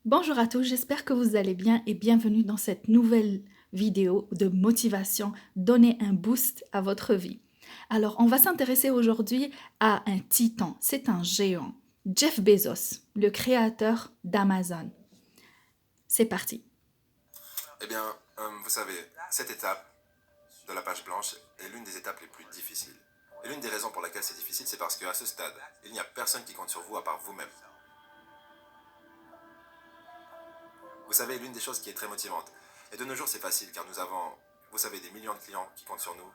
Bonjour à tous, j'espère que vous allez bien et bienvenue dans cette nouvelle vidéo de motivation, donner un boost à votre vie. Alors, on va s'intéresser aujourd'hui à un titan, c'est un géant, Jeff Bezos, le créateur d'Amazon. C'est parti. Eh bien, vous savez, cette étape de la page blanche est l'une des étapes les plus difficiles. Et l'une des raisons pour laquelle c'est difficile, c'est parce qu'à ce stade, il n'y a personne qui compte sur vous à part vous-même. Vous savez, l'une des choses qui est très motivante, et de nos jours c'est facile car nous avons, vous savez, des millions de clients qui comptent sur nous,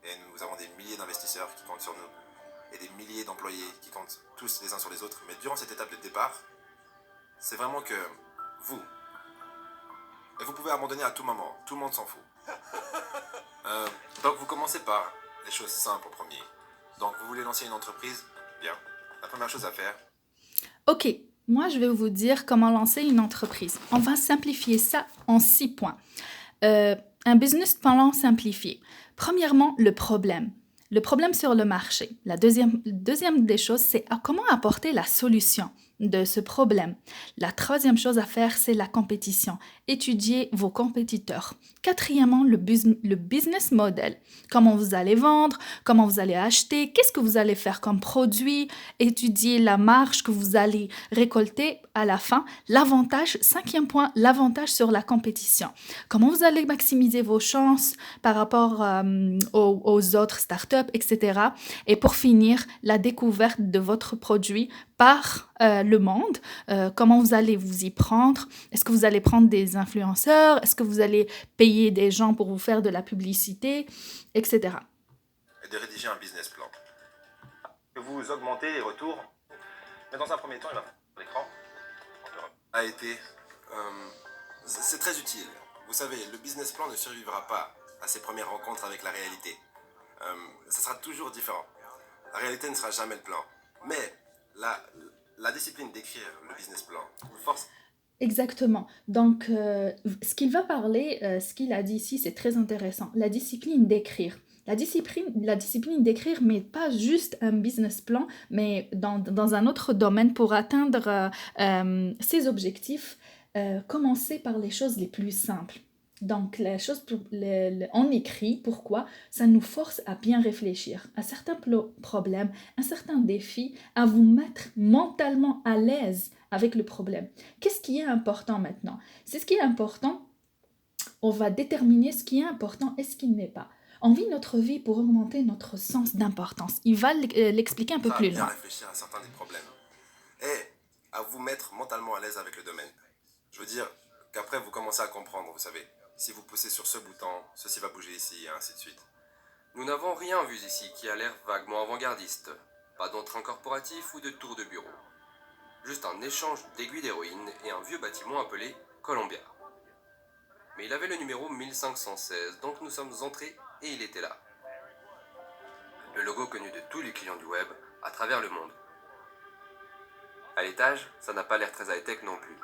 et nous avons des milliers d'investisseurs qui comptent sur nous, et des milliers d'employés qui comptent tous les uns sur les autres. Mais durant cette étape de départ, c'est vraiment que vous, et vous pouvez abandonner à tout moment, tout le monde s'en fout. Euh, donc vous commencez par les choses simples en premier. Donc vous voulez lancer une entreprise? Bien. La première chose à faire, Ok, moi je vais vous dire comment lancer une entreprise. On va simplifier ça en 6 points. Un business plan simplifié. Premièrement, le problème. Le problème sur le marché. La deuxième des choses, c'est comment apporter la solution de ce problème. La troisième chose à faire, c'est la compétition. Étudier vos compétiteurs. Quatrièmement, le business model. Comment vous allez vendre, comment vous allez acheter, qu'est-ce que vous allez faire comme produit, étudier la marge que vous allez récolter à la fin. L'avantage, cinquième point, l'avantage sur la compétition. Comment vous allez maximiser vos chances par rapport aux autres startups, etc. Et pour finir, la découverte de votre produit par le monde. Comment vous allez vous y prendre? Est-ce que vous allez prendre des influenceurs? Est-ce que vous allez payer des gens pour vous faire de la publicité, etc. est de rédiger un business plan. Vous augmentez les retours, mais dans un premier temps, il va falloir l'écran a été... c'est très utile. Vous savez, le business plan ne survivra pas à ses premières rencontres avec la réalité. Ça sera toujours différent. La réalité ne sera jamais le plan. Mais la discipline d'écrire le business plan vous force. Exactement. Donc, ce qu'il va parler, ce qu'il a dit ici, c'est très intéressant. La discipline d'écrire. La discipline d'écrire, mais pas juste un business plan, mais dans un autre domaine pour atteindre ses objectifs. Commencer par les choses les plus simples. Donc, on écrit, pourquoi? Ça nous force à bien réfléchir à certains problèmes, à certains défis, à vous mettre mentalement à l'aise avec le problème. Qu'est-ce qui est important maintenant? C'est ce qui est important. On va déterminer ce qui est important et ce qui n'est pas. On vit notre vie pour augmenter notre sens d'importance. Il va l'expliquer un peu plus Bien loin. réfléchir à certains des problèmes. Et à vous mettre mentalement à l'aise avec le domaine. Je veux dire qu'après vous commencez à comprendre, vous savez. Si vous poussez sur ce bouton, ceci va bouger ici, et ainsi de suite. Nous n'avons rien vu ici qui a l'air vaguement avant-gardiste. Pas d'entrain corporatif ou de tour de bureau. Juste un échange d'aiguilles d'héroïne et un vieux bâtiment appelé Columbia. Mais il avait le numéro 1516, donc nous sommes entrés et il était là. Le logo connu de tous les clients du web à travers le monde. À l'étage, ça n'a pas l'air très high-tech non plus.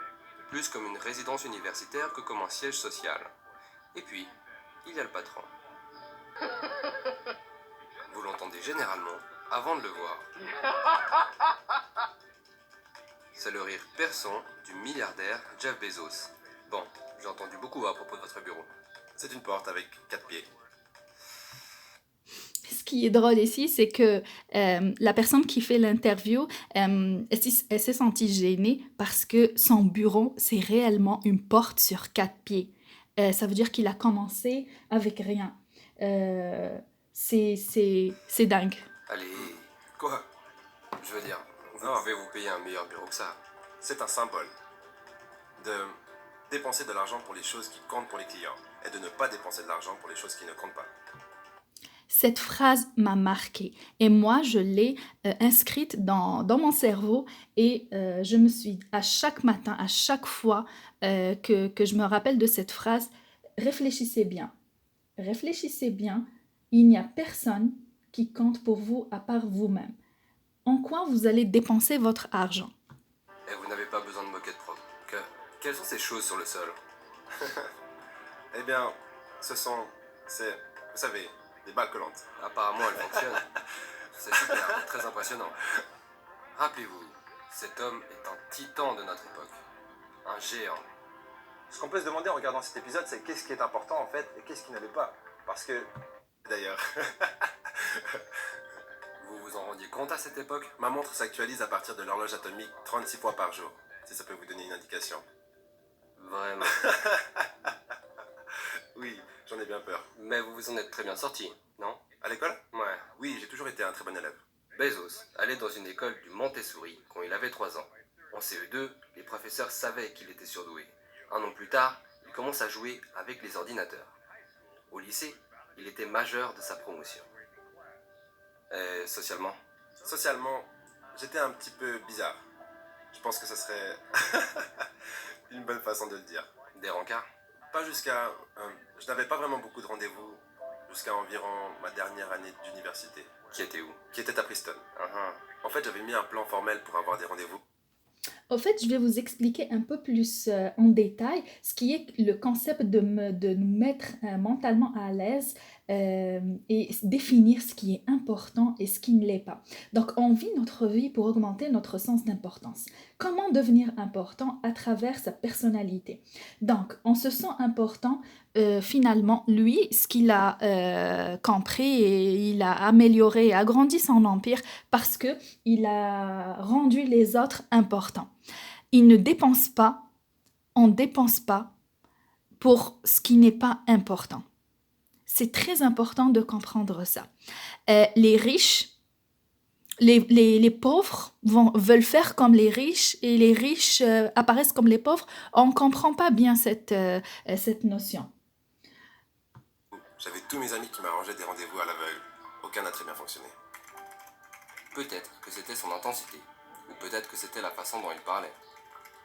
Plus comme une résidence universitaire que comme un siège social. Et puis, il y a le patron. Vous l'entendez généralement avant de le voir. C'est le rire perçant du milliardaire Jeff Bezos. Bon, j'ai entendu beaucoup à propos de votre bureau. C'est une porte avec 4 pieds. Ce qui est drôle ici, c'est que la personne qui fait l'interview, elle s'est sentie gênée parce que son bureau, c'est réellement une porte sur 4 pieds. Ça veut dire qu'il a commencé avec rien. C'est dingue. Allez, Quoi? je veux dire, vous Non. pouvez vous payer un meilleur bureau que ça. C'est un symbole de dépenser de l'argent pour les choses qui comptent pour les clients et de ne pas dépenser de l'argent pour les choses qui ne comptent pas. Cette phrase m'a marquée et moi, je l'ai inscrite dans mon cerveau et je me suis, à chaque matin, à chaque fois que je me rappelle de cette phrase, réfléchissez bien. Réfléchissez bien, il n'y a personne qui compte pour vous à part vous-même. En quoi vous allez dépenser votre argent? Et vous n'avez pas besoin de moquette pro. Quelles sont ces choses sur le sol? Eh bien, c'est, vous savez, des balles collantes. Apparemment, elles fonctionnent. C'est super, très impressionnant. Rappelez-vous, cet homme est un titan de notre époque. Un géant. Ce qu'on peut se demander en regardant cet épisode, c'est qu'est-ce qui est important en fait et qu'est-ce qui ne l'est pas. Parce que, d'ailleurs, Vous vous en rendiez compte à cette époque? ma montre s'actualise à partir de l'horloge atomique 36 fois par jour, si ça peut vous donner une indication. Vraiment. Oui, j'en ai bien peur. Mais vous vous en êtes très bien sorti, non? À l'école? Ouais. Oui, j'ai toujours été un très bon élève. Bezos allait dans une école du Montessori quand il avait 3 ans. En CE2, les professeurs savaient qu'il était surdoué. Un an plus tard, il commence à jouer avec les ordinateurs. Au lycée, il était majeur de sa promotion. Et socialement? Socialement, j'étais un petit peu bizarre. Je pense que ça serait une bonne façon de le dire. Des rencarts? Pas jusqu'à... je n'avais pas vraiment beaucoup de rendez-vous jusqu'à environ ma dernière année d'université, Qui était où? qui était à Princeton. Ah, En fait, j'avais mis un plan formel pour avoir des rendez-vous. Au fait, je vais vous expliquer un peu plus en détail ce qui est le concept de nous mettre mentalement à l'aise et définir ce qui est important et ce qui ne l'est pas. Donc, on vit notre vie pour augmenter notre sens d'importance. Comment devenir important à travers sa personnalité? Donc, on se sent important. Finalement, lui, ce qu'il a compris et il a amélioré et agrandi son empire parce que il a rendu les autres importants. Il ne dépense pas, on ne dépense pas pour ce qui n'est pas important. C'est très important de comprendre ça. Les riches, les pauvres veulent faire comme les riches et les riches apparaissent comme les pauvres. On ne comprend pas bien cette notion. J'avais tous mes amis qui m'arrangeaient des rendez-vous à l'aveugle. Aucun n'a très bien fonctionné. peut-être que c'était son intensité, ou peut-être que c'était la façon dont il parlait.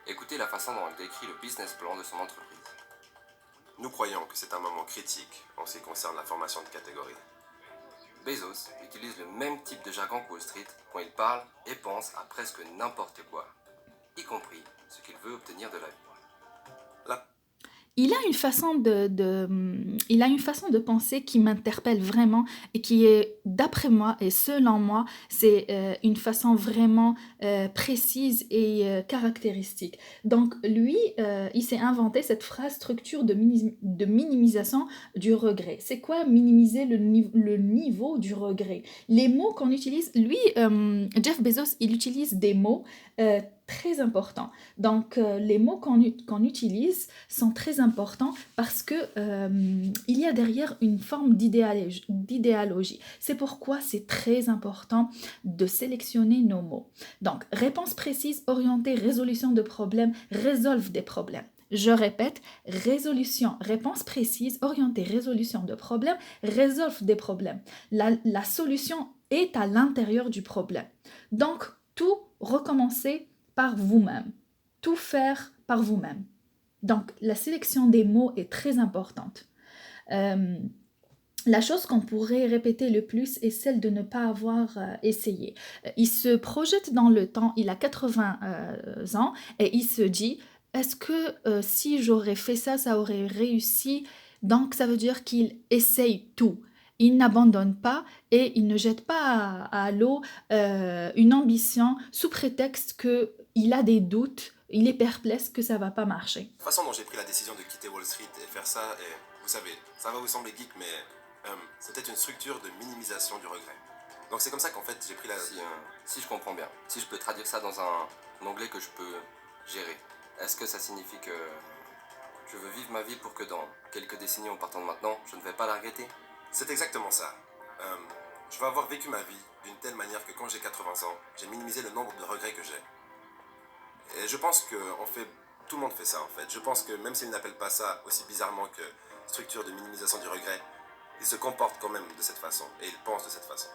Écoutez la façon dont il décrit le business plan de son entreprise. Nous croyons que c'est un moment critique en ce qui concerne la formation de catégorie. Bezos utilise le même type de jargon que Wall Street quand il parle et pense à presque n'importe quoi, y compris ce qu'il veut obtenir de la vie. Il a une façon il a une façon de penser qui m'interpelle vraiment et qui est, d'après moi et selon moi, c'est une façon vraiment précise et caractéristique. Donc lui, il s'est inventé cette phrase structure de minimisation du regret. C'est quoi minimiser le niveau du regret? Les mots qu'on utilise, lui, Jeff Bezos, il utilise des mots très importants. Donc, les mots qu'on utilise sont très importants parce que il y a derrière une forme d'idéologie. C'est pourquoi c'est très important de sélectionner nos mots. Donc, réponse précise, orientée, résolution de problèmes, résolve des problèmes. Je répète, réponse précise, orientée, résolution de problèmes, résolve des problèmes. La solution est à l'intérieur du problème. Donc, tout recommencer par vous-même. Tout faire par vous-même. Donc, la sélection des mots est très importante. La chose qu'on pourrait répéter le plus est celle de ne pas avoir essayé. Il se projette dans le temps, il a 80 ans, et il se dit, est-ce que si j'aurais fait ça, ça aurait réussi? Donc, ça veut dire qu'il essaye tout. Il n'abandonne pas et il ne jette pas à l'eau une ambition sous prétexte qu'il a des doutes, il est perplexe que ça va pas marcher. La façon dont j'ai pris la décision de quitter Wall Street et faire ça, et vous savez, ça va vous sembler geek, mais c'était une structure de minimisation du regret. Donc c'est comme ça qu'en fait j'ai pris la... Si je comprends bien, si je peux traduire ça dans un anglais que je peux gérer, est-ce que ça signifie que je veux vivre ma vie pour que dans quelques décennies en partant de maintenant, je ne vais pas la regretter? C'est exactement ça. Je veux avoir vécu ma vie d'une telle manière que quand j'ai 80 ans, j'ai minimisé le nombre de regrets que j'ai. Et je pense que tout le monde fait ça en fait. Je pense que même s'ils n'appellent pas ça aussi bizarrement que structure de minimisation du regret, ils se comportent quand même de cette façon et ils pensent de cette façon.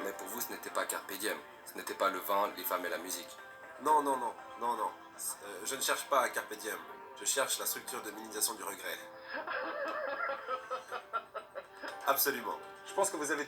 Mais pour vous, ce n'était pas carpe diem, ce n'était pas le vin, les femmes et la musique. Non. Je ne cherche pas à carpe diem. Je cherche la structure de minimisation du regret. Absolument. Je pense que vous avez